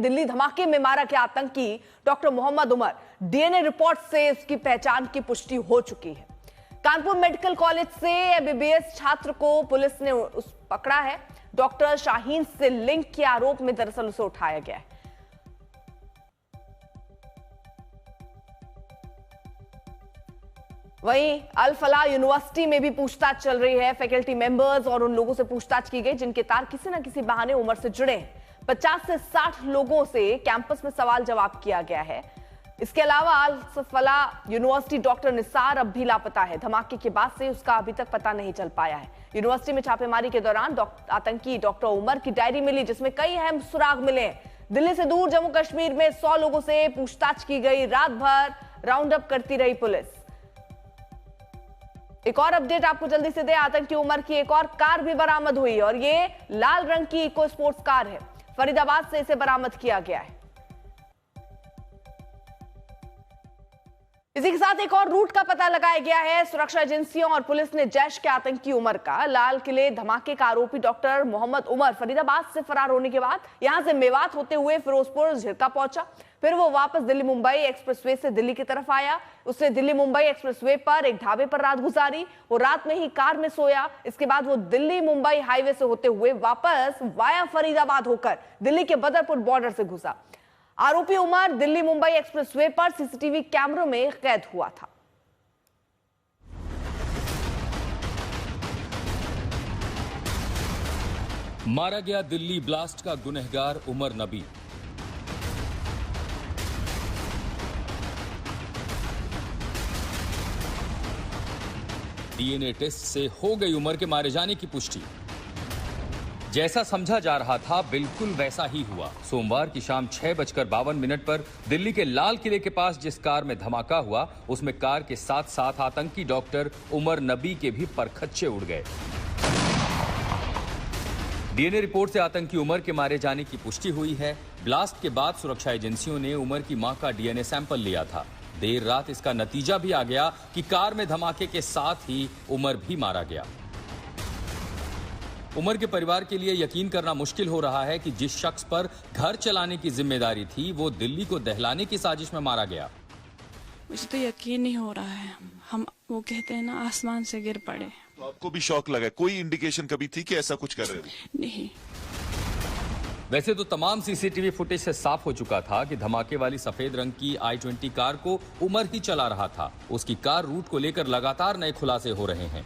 दिल्ली धमाके में मारा गया आतंकी doctor Mohammad Umar, DNA report से उसकी पहचान की पुष्टि हो चुकी है। कानपुर मेडिकल कॉलेज से एमबीबीएस छात्र को पुलिस ने पकड़ा है। डॉक्टर शाहीन से लिंक के आरोप में दरअसल उसे उठाया गया है। वहीं अल फलाह यूनिवर्सिटी में भी पूछताछ चल रही है। फैकल्टी मेंबर्स और उन लोगों से पूछताछ की गई जिनके तार किसी न किसी बहाने उमर से जुड़े हैं। 50 से 60 लोगों से कैंपस में सवाल जवाब किया गया है। इसके अलावा अल फलाह यूनिवर्सिटी डॉक्टर निसार अब भी लापता है। धमाके के बाद से उसका अभी तक पता नहीं चल पाया है। यूनिवर्सिटी में छापेमारी के दौरान आतंकी डॉक्टर उमर की डायरी मिली जिसमें कई अहम सुराग मिले। दिल्ली से दूर जम्मू कश्मीर में 100 लोगों से पूछताछ की गई। रात भर राउंड अप करती रही पुलिस। एक और अपडेट आपको जल्दी से दे, आतंकी उमर की एक और कार भी बरामद हुई और ये लाल रंग की इको स्पोर्ट्स कार है। फरीदाबाद से इसे बरामद किया गया है। इसी के साथ एक और रूट का पता लगाया गया है। सुरक्षा एजेंसियों और पुलिस ने जैश के आतंकी उमर का लाल किले धमाके का आरोपी डॉक्टर मोहम्मद उमर फरीदाबाद से फरार होने के बाद यहां से मेवात होते हुए फिरोजपुर झिरका पहुंचा। फिर वो वापस दिल्ली मुंबई एक्सप्रेसवे से दिल्ली की तरफ आया। उसने दिल्ली मुंबई एक्सप्रेसवे पर एक ढाबे पर रात गुजारी। वो रात में ही कार में सोया। इसके बाद वो दिल्ली मुंबई हाईवे से होते हुए वापस वाया फरीदाबाद होकर दिल्ली के बदरपुर बॉर्डर से घुसा। आरोपी उमर दिल्ली मुंबई एक्सप्रेसवे पर सीसीटीवी कैमरों में कैद हुआ था। मारा गया दिल्ली ब्लास्ट का गुनहगार उमर नबी। डीएनए टेस्ट से हो गई उमर के मारे जाने की पुष्टि। जैसा समझा जा रहा था बिल्कुल वैसा ही हुआ। सोमवार की शाम 6:52 पर दिल्ली के लाल किले के पास जिस कार में धमाका हुआ उसमें कार के साथ साथ आतंकी डॉक्टर उमर नबी के भी परखच्चे उड़ गए। डीएनए रिपोर्ट से आतंकी उमर के मारे जाने की पुष्टि हुई है। ब्लास्ट के बाद सुरक्षा एजेंसियों ने उमर की मां का डीएनए सैंपल लिया था। देर रात इसका नतीजा भी आ गया कि कार में धमाके के साथ ही उमर भी मारा गया। उमर के परिवार के लिए यकीन करना मुश्किल हो रहा है कि जिस शख्स पर घर चलाने की जिम्मेदारी थी वो दिल्ली को दहलाने की साजिश में मारा गया। मुझे तो यकीन नहीं हो रहा है। हम वो कहते हैं ना आसमान से गिर पड़े। तो आपको भी शौक लगा? कोई इंडिकेशन कभी थी कि ऐसा कुछ कर रहे थे? नहीं। वैसे तो तमाम सीसीटीवी फुटेज से साफ हो चुका था कि धमाके वाली सफेद रंग की i20 कार को उमर ही चला रहा था। उसकी कार रूट को लेकर लगातार नए खुलासे हो रहे हैं।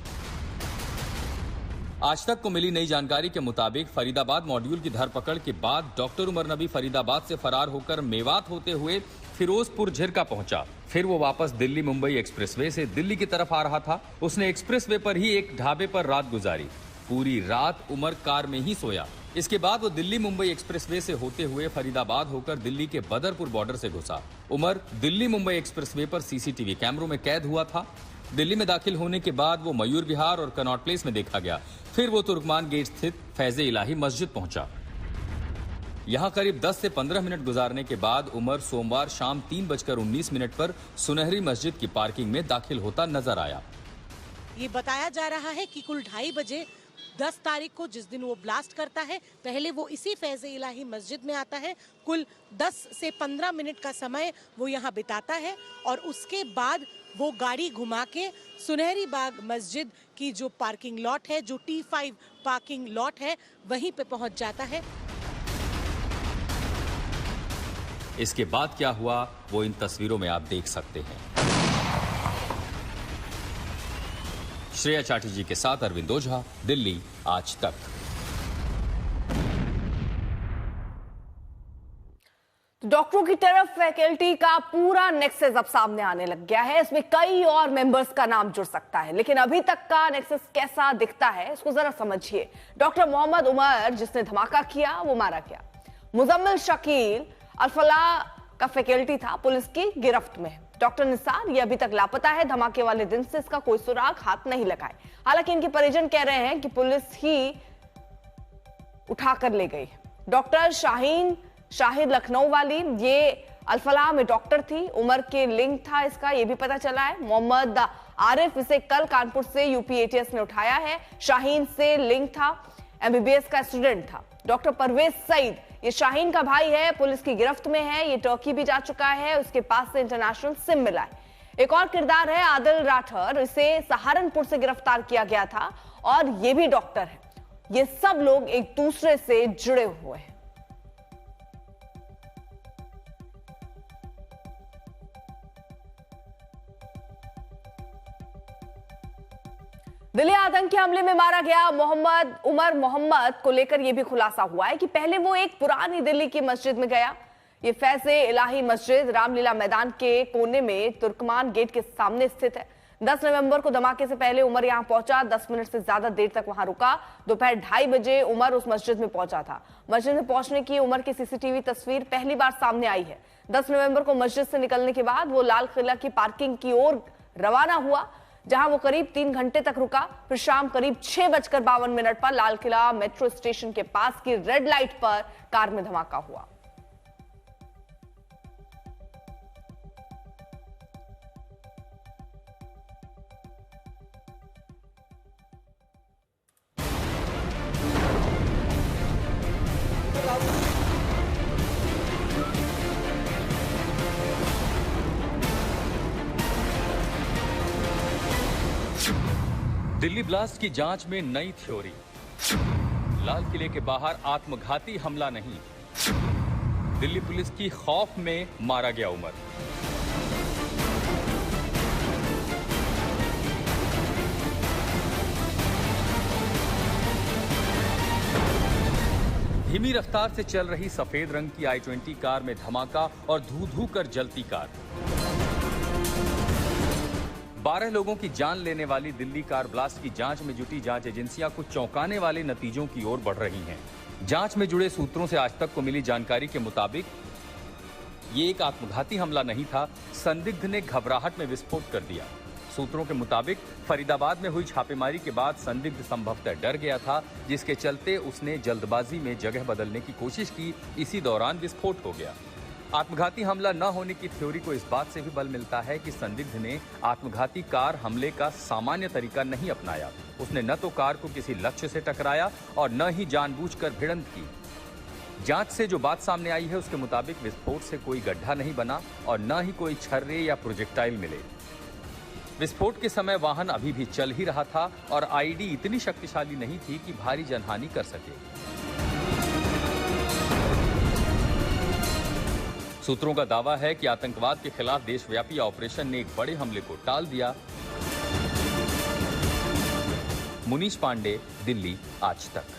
आज तक को मिली नई जानकारी के मुताबिक फरीदाबाद मॉड्यूल की धरपकड़ के बाद डॉक्टर उमर नबी फरीदाबाद से फरार होकर मेवात होते हुए फिरोजपुर झिरका पहुंचा। फिर वो वापस दिल्ली मुंबई एक्सप्रेसवे से दिल्ली की तरफ आ रहा था। उसने एक्सप्रेसवे पर ही एक ढाबे पर रात गुजारी। पूरी रात उमर कार में ही सोया। इसके बाद वो दिल्ली मुंबई एक्सप्रेसवे से होते हुए फरीदाबाद होकर दिल्ली के बदरपुर बॉर्डर से घुसा। उमर दिल्ली मुंबई एक्सप्रेसवे पर सीसीटीवी कैमरों में कैद हुआ था। दिल्ली में दाखिल होने के बाद वो मयूर विहार और कनॉट प्लेस में देखा गया। फिर वो तुर्कमान गेट स्थित फैज़े इलाही मस्जिद पहुंचा। यहां करीब 10 से 15 मिनट गुजारने के बाद उमर सोमवार शाम 3:19 पर सुनहरी मस्जिद की पार्किंग में दाखिल होता नजर आया। ये बताया जा रहा है कि कुल 2:30 बजे 10 तारीख को जिस दिन वो ब्लास्ट करता है पहले वो इसी फैज़े इलाही मस्जिद में आता है। कुल 10 से 15 मिनट का समय वो यहाँ बिताता है और उसके बाद वो गाड़ी घुमा के सुनहरी बाग मस्जिद की जो पार्किंग लॉट है, जो T5 पार्किंग लॉट है, वहीं पे पहुंच जाता है। इसके बाद क्या हुआ वो इन तस्वीरों में आप देख सकते हैं। श्रेया चाटी के साथ अरविंद ओझा, दिल्ली आज तक। डॉक्टरों की तरफ फैकल्टी का पूरा नेक्सस अब सामने आने लग गया है। इसमें कई और मेंबर्स का नाम जुड़ सकता है, लेकिन अभी तक का नेक्सस कैसा दिखता है इसको जरा समझिए। डॉक्टर मोहम्मद उमर जिसने धमाका किया वो मारा गया। मुजम्मिल शकील अल फलाह का फैकल्टी था, पुलिस की गिरफ्त में है। डॉक्टर निसार ये अभी तक लापता है। धमाके वाले दिन से इसका कोई सुराग हाथ नहीं लगाए। हालांकि इनके परिजन कह रहे हैं कि पुलिस ही उठाकर ले गई। डॉक्टर शाहिद लखनऊ वाली ये अल फलाह में डॉक्टर थी। उमर के लिंक था इसका ये भी पता चला है। मोहम्मद आरिफ इसे कल कानपुर से यूपी एटीएस ने उठाया है। शाहीन से लिंक था, एमबीबीएस का स्टूडेंट था। डॉक्टर परवेज सईद ये शाहीन का भाई है, पुलिस की गिरफ्त में है। ये टर्की भी जा चुका है, उसके पास से इंटरनेशनल सिम मिला है। एक और किरदार है आदिल राठौर, इसे सहारनपुर से गिरफ्तार किया गया था और ये भी डॉक्टर है। ये सब लोग एक दूसरे से जुड़े हुए हैं। दिल्ली आतंकी हमले में मारा गया उमर मोहम्मद को लेकर यह भी खुलासा हुआ है कि पहले वो एक पुरानी दिल्ली की मस्जिद में गया। ये फैज़े इलाही मस्जिद रामलीला मैदान के कोने में तुर्कमान गेट के सामने स्थित है। 10 नवंबर को धमाके से पहले उमर यहां पहुंचा, 10 मिनट से ज्यादा देर तक वहां रुका। दोपहर 2:30 बजे उमर उस मस्जिद में पहुंचा था। मस्जिद में पहुंचने की उमर की सीसीटीवी तस्वीर पहली बार सामने आई है। 10 नवंबर को मस्जिद से निकलने के बाद वो लाल किला की पार्किंग की ओर रवाना हुआ, जहां वो करीब 3 घंटे तक रुका। फिर शाम करीब 6:52 पर लाल किला मेट्रो स्टेशन के पास की रेड लाइट पर कार में धमाका हुआ। दिल्ली ब्लास्ट की जांच में नई थ्योरी। लाल किले के बाहर आत्मघाती हमला नहीं, दिल्ली पुलिस की खौफ में मारा गया उमर। धीमी रफ्तार से चल रही सफेद रंग की I-20 कार में धमाका और धू-धू कर जलती कार। 12 लोगों की जान लेने वाली दिल्ली कार ब्लास्ट की जांच में जुटी जांच एजेंसियां कुछ चौंकाने वाले नतीजों की ओर बढ़ रही हैं। जांच में जुड़े सूत्रों से आज तक को मिली जानकारी के मुताबिक ये एक आत्मघाती हमला नहीं था, संदिग्ध ने घबराहट में विस्फोट कर दिया। सूत्रों के मुताबिक फरीदाबाद में हुई छापेमारी के बाद संदिग्ध संभवतः डर गया था, जिसके चलते उसने जल्दबाजी में जगह बदलने की कोशिश की। इसी दौरान विस्फोट हो गया। आत्मघाती हमला न होने की थ्योरी को इस बात से भी बल मिलता है कि संदिग्ध ने आत्मघाती कार हमले का सामान्य तरीका नहीं अपनाया। उसने न तो कार को किसी लक्ष्य से टकराया और न ही जानबूझकर भिड़ंत की। जांच से जो बात सामने आई है उसके मुताबिक विस्फोट से कोई गड्ढा नहीं बना और न ही कोई छर्रे या प्रोजेक्टाइल मिले। विस्फोट के समय वाहन अभी भी चल ही रहा था और आईडी इतनी शक्तिशाली नहीं थी कि भारी जनहानि कर सके। सूत्रों का दावा है कि आतंकवाद के खिलाफ देशव्यापी ऑपरेशन ने एक बड़े हमले को टाल दिया। मुनीश पांडे, दिल्ली आज तक।